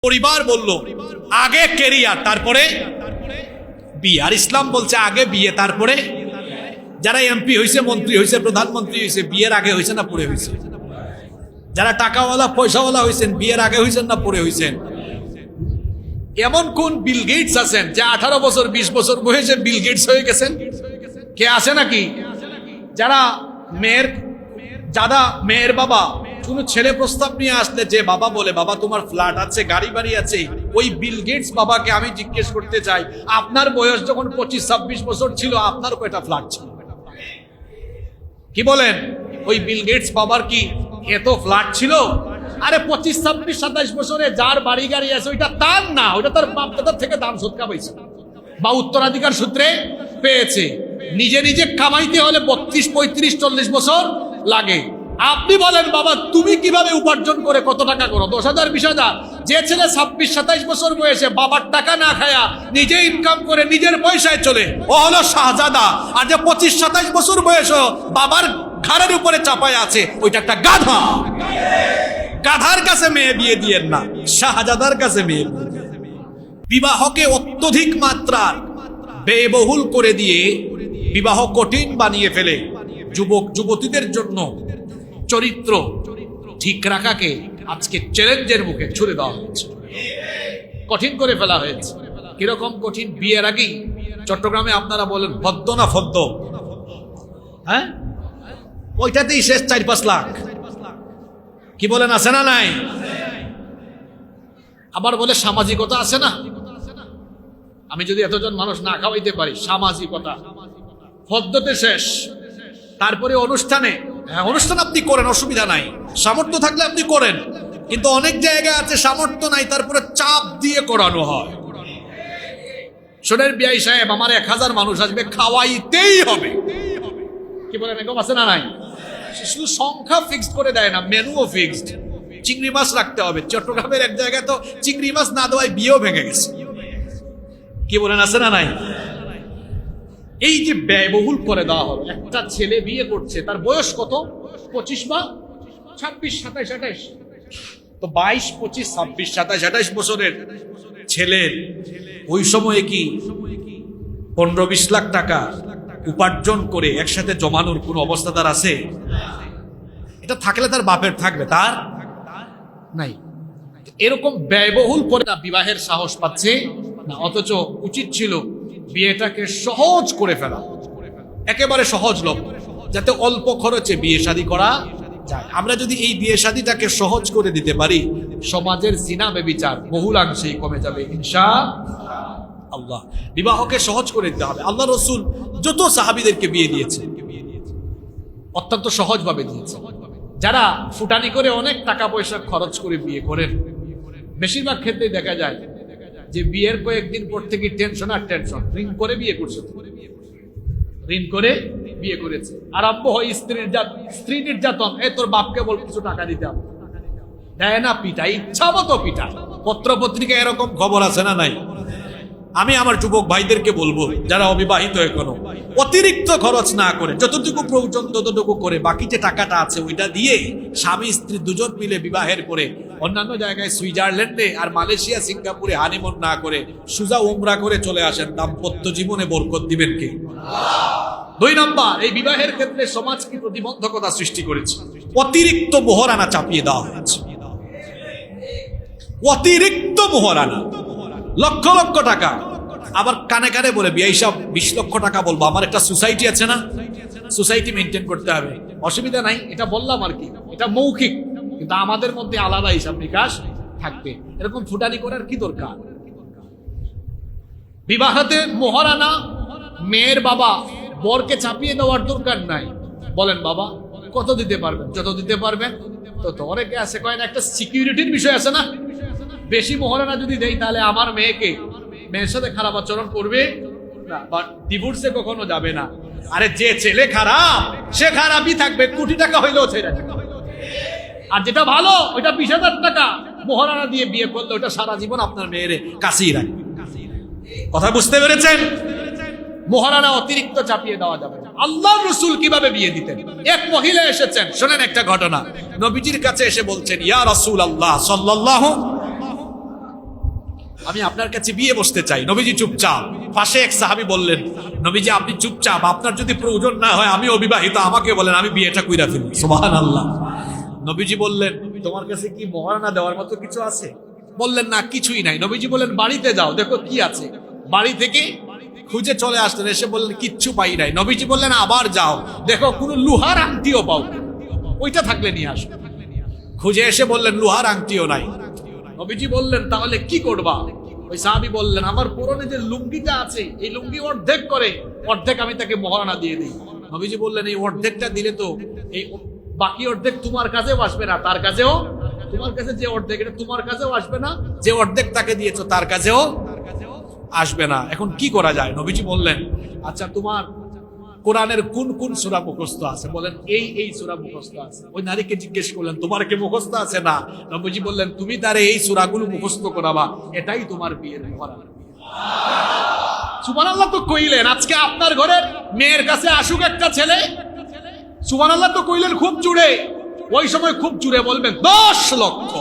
পরিবার বলল আগে ক্যারিয়ার তারপরে বিয়ে, আর ইসলাম বলছে আগে বিয়ে তারপরে। যারা এমপি হয়েছে, মন্ত্রী হয়েছে, প্রধানমন্ত্রী হয়েছে, বিয়ের আগে হয়েছে না পরে হয়েছে? যারা টাকাওয়ালা পয়সাওয়ালা হয়েছেন, বিয়ের আগে হয়েছেন না পরে হয়েছেন? এমন কোন বিল গেটস আছেন যে 18 বছর 20 বছর বয়সে বিল গেটস হয়ে গেছেন? কে আছে নাকি? যারা মেয়ের বাবা কোন ছেলে প্রস্তাব নিয়ে আসলে যে বাবা বলে, বাবা তোমার ফ্ল্যাট আছে, গাড়ি বাড়ি আছে, ওই বিল গেটস বাবাকে আমি জিজ্ঞেস করতে চাই, আপনার বয়স যখন 25-26 বছর ছিল, আপনার কয়টা ফ্ল্যাট ছিল? কি বলেন? ওই বিল গেটস বাবার কি এত ফ্ল্যাট ছিল? আরে 25, 26, 27 বছরে যার বাড়ি গাড়ি আছে ওইটা তার না, ওইটা তার বাপ দাদার থেকে দান সৎকা পাইছে বা উত্তরাধিকার সূত্রে পেয়েছে। নিজে নিজে কামাইতে হলে 32, 35, 40 বছর লাগে। আপনি বলেন বাবা তুমি কিভাবে উপার্জন করে কত টাকা করো? 10,000, 20,000। যে ছেলে 26, 27 বছর বয়সে বাবার টাকা না খায়া নিজে ইনকাম করে নিজের পয়সায় চলে, ও হলো শাহজাদা। আর যে 25, 27 বছর বয়স বাবার ঘাড়ের উপরে চাপায় আছে, ওইটা একটা গাধা। গাধার কাছে মেয়ে বিয়ে দিয়েন না, শাহজাদার কাছে মেয়ে। বিবাহকে অত্যধিক মাত্রার ব্যয়বহুল করে দিয়ে বিবাহ কঠিন বানিয়ে ফেলে যুবক যুবতীদের জন্য চরিত্র ঠিক রাখাকে আজকে চ্যালেঞ্জের মুখে ছুড়ে দেওয়া হয়েছে, কঠিন করে ফেলা হয়েছে। কিরকম কঠিন? বিয়ের আগেই চট্টগ্রামে আপনারা বলেন ফদ্দ না ফদ্দ, হ্যাঁ, ওইটাতেই শেষ 4-5 লাখ। কি বলেন, আছে না নাই? আবার বলে সামাজিকতা আছে না, আমি যদি এতজন মানুষ না খাওয়াইতে পারি, সামাজিকতা। ফদ্দতে শেষ, তারপরে অনুষ্ঠানে। হ্যাঁ, অনুষ্ঠান আপনি করেন, অসুবিধা নাই, সামর্থ্য থাকলে আপনি করেন, কিন্তু অনেক জায়গায় আছে সামর্থ্য নাই, তারপরে চাপ দিয়ে করানো হয়। শোনেন বিআই সাহেব, আমার 1000 মানুষ আসবে, খাওয়াইতেই হবে। কি বলেন, এরকম আছে না নাই? শুধু সংখ্যা ফিক্সড করে দেয় না, মেনুও ফিক্সড। চিংড়ি মাছ রাখতে হবে। চট্টগ্রামের এক জায়গায় তো চিংড়ি মাছ না দেওয়ায় বিয়েও ভেঙে গেছে। কি বলেন, আছে না নাই? এই যে ব্যয়বহুল করে দেওয়া হবে। একটা ছেলে বিয়ে করছে, তার বয়স কত? 25 বা 26, 27, 28। তো 22, 25, 26, 27, 28 বছরের ছেলের ওই সময়ে কি 15-20 লাখ টাকা উপার্জন করে একসাথে জমানোর কোন অবস্থা তার আছে? এটা থাকলে তার বাপের থাকবে, তার নাই। এরকম ব্যয়বহুল করে না বিবাহের সাহস পাচ্ছে না, অথচ উচিত ছিল বিয়েটাকে সহজ করে ফেলা, একেবারে সহজ লক্ষ্য, যাতে অল্প খরচে বিয়ে শাদী করা যায়। আমরা যদি এই বিয়ে শাদীটাকে সহজ করে দিতে পারি, সমাজের জিনা ব্যভিচার বহুলাংশেই কমে যাবে ইনশাআল্লাহ। বিবাহকে সহজ করে দিতে হবে। আল্লাহ রসুল যত সাহাবীদেরকে বিয়ে দিয়েছে অত্যন্ত সহজভাবে দিয়েছে। যারা ফুটানি করে অনেক টাকা পয়সা খরচ করে বিয়ে করেন, বেশিরভাগ ক্ষেত্রেই দেখা যায় যে বিয়ের কয়েকদিন পর থেকে টেনশন আর টেনশন। ঋণ করে বিয়ে করছে, ঋণ করে বিয়ে করেছে, আরম্ভ হয় স্ত্রী নির্যাতন। এই তোর বাপকে বল কিছু টাকা দিতে হবে, দেয় না, পিটা, ইচ্ছা মতো পিটা। পত্র পত্রিকা এরকম খবর আছে না নাই? আমি আমার যুবক ভাইদেরকে বলবো, যারা অবিবাহিত এখনো, অতিরিক্ত খরচ না করে, যতটুকু প্রয়োজন ততটুকু করে, বাকি যে টাকাটা আছে ওইটা দিয়ে স্বামী স্ত্রী দুজন মিলে বিবাহের পরে অন্যান্য জায়গায় সুইজারল্যান্ডে আর মালয়েশিয়া সিঙ্গাপুরে হানিমুন না করে সুজা উমরা করে চলে আসেন। দাম্পত্য জীবনে বরকত দিবেন কে? 2 নম্বর, এই বিবাহের ক্ষেত্রে সমাজ কি প্রতিবন্ধকতা সৃষ্টি করেছে? অতিরিক্ত মোহরানা চাপিয়ে দেওয়া হয়েছে। অতিরিক্ত মোহরানা, লক্ষ লক্ষ টাকা। আবার কানে কানে বলে বিয়ে সব 20 লক্ষ টাকা বলবো, আমার একটা সোসাইটি আছে না, সোসাইটি মেনটেন করতে হবে, অসুবিধা নাই, এটা বললাম আর কি, এটা মৌখিক, কিন্তু আমাদের মধ্যে আলাদা হিসাব নিকাশ থাকবে। এরকম ফুটানি করার কি দরকার? বিবাহতে মোহরানা মেয়ের বাবা বরকে চাপিয়ে দেওয়ার দরকার নাই। বলেন বাবা কত দিতে পারবেন? যত দিতে পারবেন তত। অনেকে আছে কয় না, একটা সিকিউরিটির বিষয় আছে না, বেশি মোহরানা যদি দেই তাহলে আমার মেয়ের সাথে খারাপ আচরণ করবে না, বা ডিভোর্সে কখনো যাবে না। আরে যে ছেলে খারাপ সে খারাপই থাকবে, কোটি টাকা হইলেও ছেড়ে যাবে। আর যেটা ভালো ওইটা 20,000 টাকা মোহরানা দিয়ে বিয়ে করলে ওটা সারা জীবন আপনার মেয়ের কাছেই রাখবে। কথা বুঝতে পেরেছেন? মোহরানা অতিরিক্ত চাপিয়ে দেওয়া যাবে না। আল্লাহর রাসূল কিভাবে বিয়ে দিতেন? এক মহিলা এসেছেন, শোনেন একটা ঘটনা। নবীজির কাছে এসে বলছেন, ইয়া রাসূলুল্লাহ সাল্লাল্লাহু আমি আপনার কাছে বিয়ে বসতে চাই। নবীজি চুপচাপ। পাশে এক সাহাবী বললেন, নবীজি আপনি চুপচাপ, আপনার যদি প্রয়োজন না হয়, আমি অবিবাহিত, আমাকে বলেন, আমি বিয়েটা কইরা ফেলি। সুবহানাল্লাহ। নবীজি বললেন, তোমার কাছে কি মহারণা দেওয়ার মতো কিছু আছে? বললেন, না কিছুই নাই। নবীজি বললেন, বাড়িতে যাও, দেখো কি আছে। বাড়ি থেকে খুঁজে চলে আসলেন, এসে বললেন কিচ্ছু পাই নাই। নবীজি বললেন, আবার যাও, দেখো কোনো লোহার আংটিও পাও, ওইটা থাকলে নিয়ে আসো। খুঁজে এসে বললেন, লোহার আংটিও নাই। নবীজি বললেন, তাহলে কি করবা? ওই সাহাবী বললেন, আমার পুরনো যে লুঙ্গিটা আছে, এই লুঙ্গি অর্ধেক করে, অর্ধেক আমি তাকে মহারণা দিয়ে দিই। নবীজি বললেন, এই অর্ধেকটা দিলে তো এই বাকি অর্ধেক তোমার কাছেও আসবে না, তার কাছেও, তোমার কাছে যে অর্ধেক, এটা তোমার কাছেও আসবে না, যে অর্ধেক তাকে দিয়েছো তার কাছেও আসবে না। এখন কি করা যায়? নবীজি বললেন, আচ্ছা তোমার কোরআনের কোন কোন সূরা মুখস্থ আছে? বলেন, এই সূরা মুখস্থ আছে। ওই নারীকে জিজ্ঞেস করলেন, তোমার কি মুখস্থ আছে? না। নবীজি বললেন, তুমি তারে এই সূরাগুলো মুখস্থ করাবা, এটাই তোমার বিয়ের মহারণা। সুবহানাল্লাহ তো কইলেন। আজকে আপনার ঘরের মেয়ের কাছে আসুক একটা ছেলে, সুবহানাল্লাহ তো কইলেন খুব জুড়ে, ওই সময় খুব জুড়ে বলবেন 10 লক্ষ।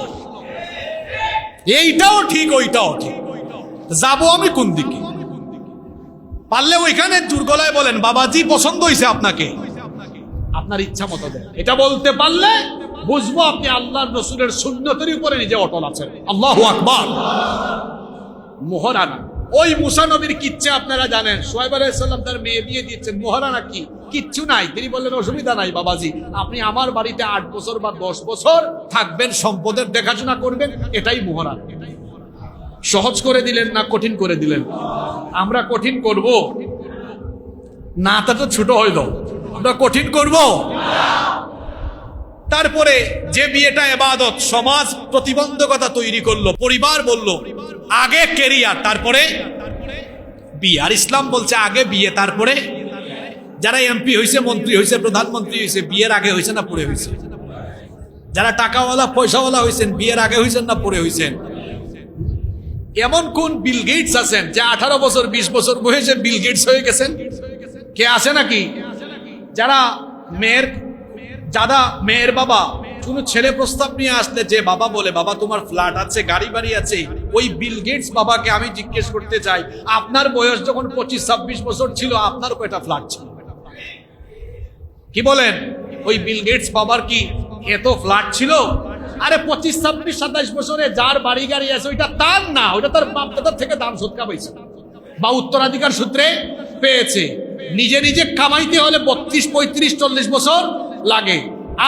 এইটাও ঠিক, ওইটাও ঠিক, যাবো আমি কোন দিকে? পারলে ওইখানে জোর গলায় বলেন, বাবাজি পছন্দ হয়েছে আপনাকে, আপনার ইচ্ছা মতো দেন। এটা বলতে পারলে বুঝবো আপনি আল্লাহর রাসূলের সুন্নতের উপরে নিজে অটল আছেন। আল্লাহু আকবার। মোহরানা, ওই মুসা নবীর কিচ্ছা আপনারা জানেন। শুআয়ব আলাইহিস সালাম তার মেয়ে দিয়ে দিয়েছেন, মোহরানা কি? কিচ্ছু নাই। তিনি বললেন, অসুবিধা নাই বাবাজি, আপনি আমার বাড়িতে 8 বছর বা 10 বছর থাকবেন, সম্পদের দেখাশোনা করবেন, এটাই মোহরানা। সহজ করে দিলেন না কঠিন করে দিলেন? আমরা কঠিন করব না, তা তো ছোট হইল, আমরা কঠিন করব। তারপরে যে বিয়েটা ইবাদত, সমাজ প্রতিবন্ধকতা তৈরি করলো, পরিবার বলল আগে ক্যারিয়ার তারপরে বিয়ে। আর ইসলাম বলছে আগে বিয়ে তারপরে। যারা এমপি হয়েছে, মন্ত্রী হয়েছে, প্রধানমন্ত্রী হয়েছে, বিয়ের আগে হয়েছে না পরে হয়েছে? যারা টাকাওয়ালা পয়সাওয়ালা হয়েছেন, বিয়ের আগে হয়েছেন না পরে হয়েছেন? এমন কোন বিল গেটস আছেন যে 18 বছর 20 বছর বয়সে বিল গেটস হয়ে গেছেন? কে আছে নাকি? যারা মেয়ের বাবা কোন ছেলে প্রস্তাব নিয়ে আসলে, যে বাবা বলে, বাবা তোমার ফ্ল্যাট আছে, গাড়ি বাড়ি আছে, ওই বিল গেটস বাবাকে আমি জিজ্ঞেস করতে চাই, আপনার বয়স যখন 25-26 বছর ছিল, আপনার কয়টা ফ্ল্যাট ছিল? কি বলেন? ওই বিল গেটস বাবার কি এত ফ্ল্যাট ছিল? আরে 25-26-27 বছরে যার বাড়ি গাড়ি আছে, ওইটা তার না, ওইটা তার বাপ দাদার থেকে দান সদকা পাইছে বা উত্তরাধিকার সূত্রে পেয়েছে। নিজে নিজে কামাইতে হলে 32-35-40 বছর লাগে।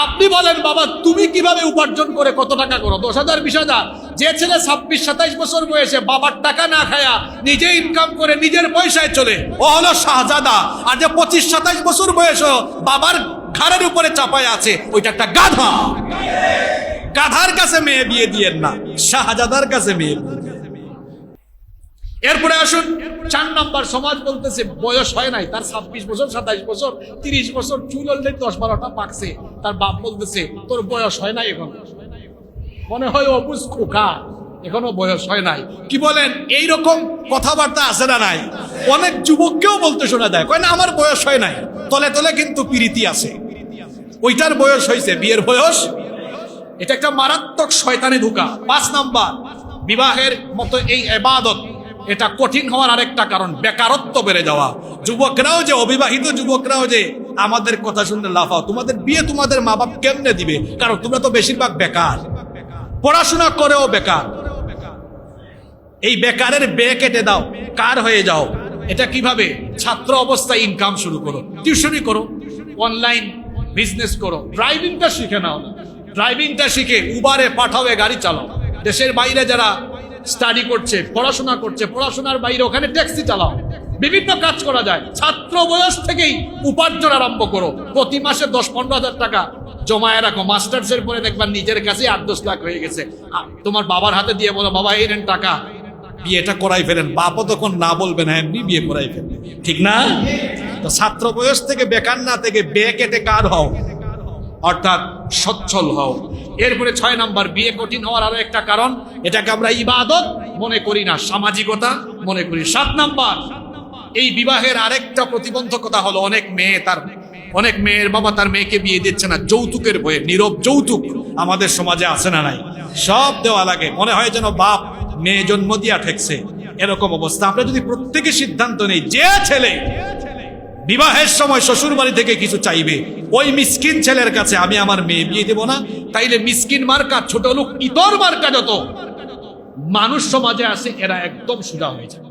আপনি বলেন, বাবা তুমি কিভাবে উপার্জন করে কত টাকা করো? 10,000 20,000। যে ছেলে 26-27 বছর বয়সে বাবার টাকা না খায়া নিজে ইনকাম করে নিজের পয়সায় চলে, ও হলো শাহজাদা। আর যে 25-27 বছর বয়স বাবার ঘাড়ের উপরে চাপায় আছে, ওইটা একটা গাধা। গাধার কাছে মেয়ে বিয়ে দিয়েন না, শাহজাদার কাছে মেয়ে। এরপরে আসুন 4 নাম্বার। সমাজ বলতেছে বয়স হয় নাই, তার 26 বছর 27 বছর 30 বছর চুল অলরেডি 10-12টা পাকছে, তার বাপ বলতেছে তোর বয়স হয় নাই, এখন মনে হয় অবুঝ খোকা, এখনো বয়স হয় নাই। কি বলেন? এইরকম কথাবার্তা আছে না নাই? অনেক যুবককেও বলতে শোনা যায়, কয় না আমার বয়স হয় নাই, তলে তলে কিন্তু প্রীতি আছে, ওইটার বয়স হয়েছে, বিয়ের বয়স। এটা একটা মারাত্মক শয়তানি ধোঁকা। 5 নাম্বার, বিবাহের মতো এই ইবাদত, এটা কঠিন হওয়ার আরেকটা কারণ বেকারত্ব বেড়ে যাওয়া। যুবকরাও যে, অবিবাহিত যুবকরাও যে আমাদের কথা শুনলে লাফাও, তোমাদের বিয়ে তোমাদের মা বাপ কেমনে দিবে? কারণ তোমরা তো বেশিরভাগ বেকার, পড়াশোনা করেও বেকার। এই বেকারের বে কেটে দাও, কার হয়ে যাও। এটা কিভাবে? ছাত্র অবস্থায় ইনকাম শুরু করো, টিউশনি করো, অনলাইন বিজনেস করো, ড্রাইভিংটা শিখে নাও। ড্রাইভিংটা শিখে উবারে পাঠাবে, গাড়ি চালাও। দেশের বাইরে যারা স্টাডি করছে, পড়াশোনা করছে, পড়াশোনার বাইরে ওখানে ট্যাক্সি চালাও, বিভিন্ন কাজ করা যায়। ছাত্র বয়স থেকেই উপার্জন আরম্ভ করো। প্রতি মাসে 10-15 হাজার টাকা জমায় রাখো। মাস্টার্সের পরে দেখবা নিজের কাছে 8-10 লাখ হয়ে গেছে। তোমার বাবার হাতে দিয়ে বলো, বাবা এই নেন টাকা, বিয়েটা করাই ফেলেন। বাপও তখন না বলবে না, এমনি বিয়ে করাই ফেলেন, ঠিক না? তো ছাত্র বয়স থেকে বেকার না থেকে বে কেটে কার হও, অর্থাৎ সচ্ছল হও। এরপরে 6 নাম্বার, বিয়ে কঠিন হওয়ার আরো একটা কারণ, এটাকে আমরা ইবাদত মনে করি না, সামাজিকতা মনে করি। 7 নাম্বার, এই বিবাহের আরেকটা প্রতিবন্ধকতা হলো অনেক মেয়ের বাবা তার মেয়েকে বিয়ে দিচ্ছে না যৌতুকের ভয়ে। নীরব যৌতুক আমাদের সমাজে আছে না নাই? সব দেওয়া লাগে, মনে হয় যেন বাপ মেয়ে জন্ম দিয়া ঠেকছে, এরকম অবস্থা। আমরা যদি প্রত্যেকে সিদ্ধান্ত নেই, যে ছেলে বিবাহের সময় শ্বশুর বাড়ি থেকে কিছু চাইবে, ওই মিসকিন ছেলের কাছে আমি আমার মেয়ে বিয়ে দেব না, তাইলে মিসকিন মার্কা, ছোট লোক, ইতর মার্কা যত মানুষ সমাজে আছে এরা একদম সোজা হয়ে যায়।